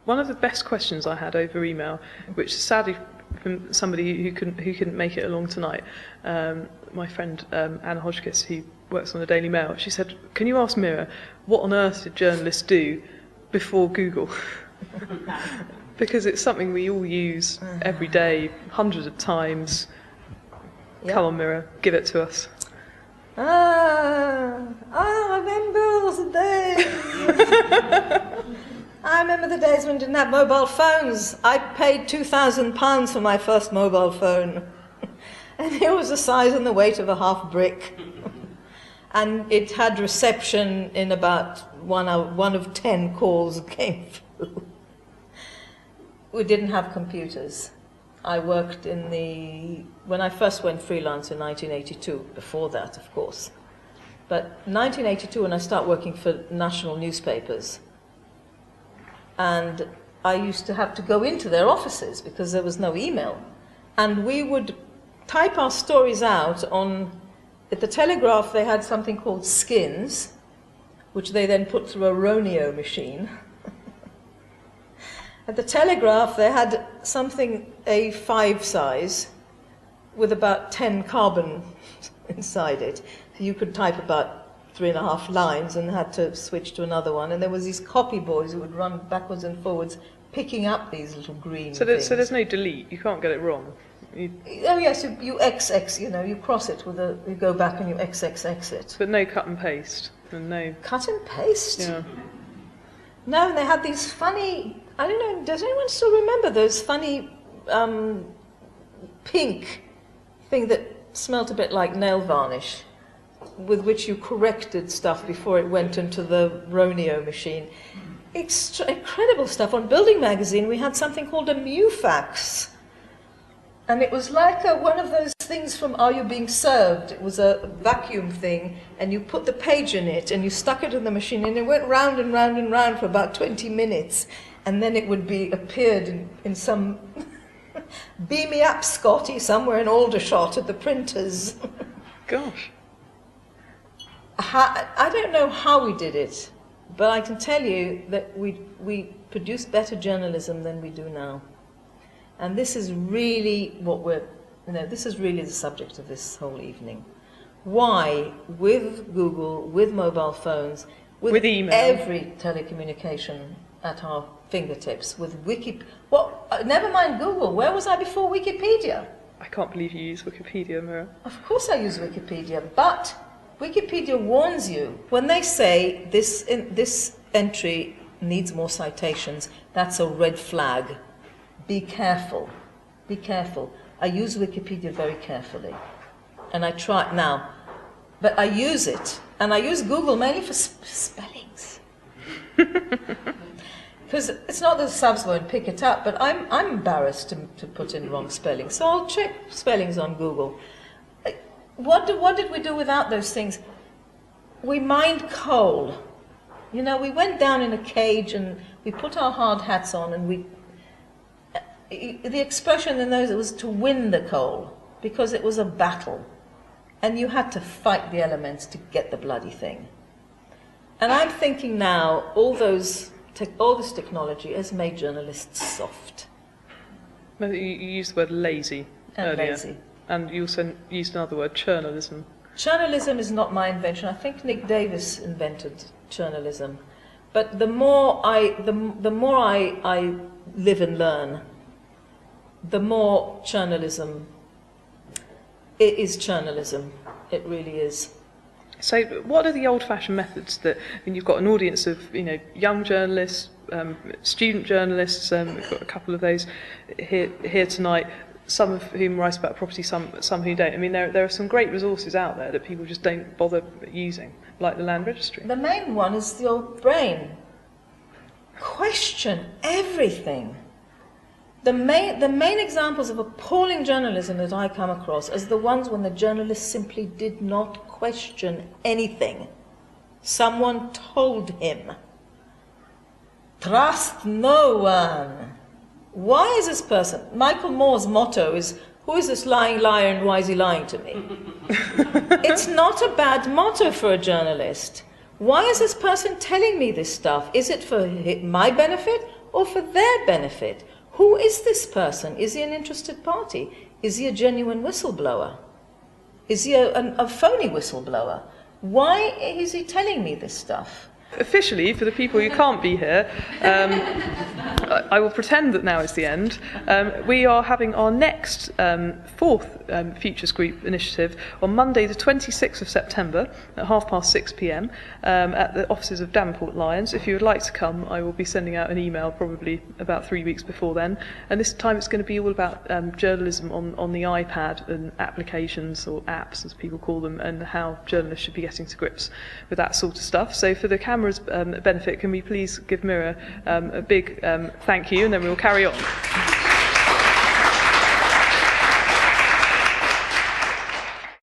One of the best questions I had over email, which sadly from somebody who couldn't make it along tonight, my friend Anna Hodgkiss, who works on the Daily Mail, she said, "Can you ask Mira what on earth did journalists do before Google?" Because it's something we all use every day, hundreds of times. Yep. Come on, Mira, give it to us. I remember the days. I remember the days when we didn't have mobile phones. I paid £2,000 for my first mobile phone. And it was the size and the weight of a half brick. And it had reception in about one of 10 calls came through. We didn't have computers. I worked when I first went freelance in 1982, before that, of course. But 1982, when I started working for national newspapers, and I used to have to go into their offices because there was no email. And we would type our stories out at the Telegraph they had something called skins, which they then put through a Roneo machine. At the Telegraph they had something A5 size with about 10 carbon inside it. So you could type about 3.5 lines and had to switch to another one. And there was these copy boys who would run backwards and forwards picking up these little green things. So there's no delete, you can't get it wrong. Oh yes, you XX, you cross it you go back and you XXX it. But no cut and paste, and no... Cut and paste? Yeah. No, and they had these funny, I don't know, does anyone still remember those funny pink thing that smelt a bit like nail varnish, with which you corrected stuff before it went into the Roneo machine? Incredible stuff. On Building Magazine we had something called a Mufax. And it was like one of those things from Are You Being Served? It was a vacuum thing, and you put the page in it, and you stuck it in the machine, and it went round and round and round for about 20 minutes, and then it would be appeared in some beam me up, Scotty, somewhere in Aldershot at the printers. Gosh. I don't know how we did it, but I can tell you that we produced better journalism than we do now. And this is really this is really the subject of this whole evening. Why, with Google, with mobile phones, with email, every telecommunication at our fingertips, with never mind Google, where was I before Wikipedia? I can't believe you use Wikipedia, Mira. Of course I use Wikipedia, but Wikipedia warns you when they say this entry needs more citations, that's a red flag. Be careful. Be careful. I use Wikipedia very carefully. And I try it now. But I use it. And I use Google mainly for spellings. Because it's not that subs won't pick it up, but I'm embarrassed to put in wrong spelling. So I'll check spellings on Google. What did we do without those things? We mined coal. We went down in a cage and we put our hard hats on and the expression in those, it was to win the coal, because it was a battle. And you had to fight the elements to get the bloody thing. And I'm thinking now, all this technology has made journalists soft. You used the word lazy earlier. Lazy. And you also used another word, churnalism. Churnalism is not my invention. I think Nick Davis invented churnalism. But the more I live and learn, the more journalism, it is journalism. It really is. So what are the old-fashioned methods you've got an audience of, young journalists, student journalists, we've got a couple of those here tonight, some of whom write about property, some who don't. There are some great resources out there that people just don't bother using, like the Land Registry. The main one is your brain. Question everything. The main examples of appalling journalism that I come across is the ones when the journalist simply did not question anything. Someone told him. Trust no one. Why is this person? Michael Moore's motto is, who is this lying liar and why is he lying to me? It's not a bad motto for a journalist. Why is this person telling me this stuff? Is it for my benefit or for their benefit? Who is this person? Is he an interested party? Is he a genuine whistleblower? Is he a phony whistleblower? Why is he telling me this stuff? Officially, for the people who can't be here, I will pretend that now is the end. We are having our next fourth Futures Group initiative on Monday the 26th of September at 6:30 p.m. At the offices of Davenport Lions. If you would like to come, I will be sending out an email probably about 3 weeks before then. And this time it's going to be all about journalism on the iPad and applications, or apps as people call them, and how journalists should be getting to grips with that sort of stuff. So for the camera's benefit, can we please give Mira a big thank you, and then we'll carry on.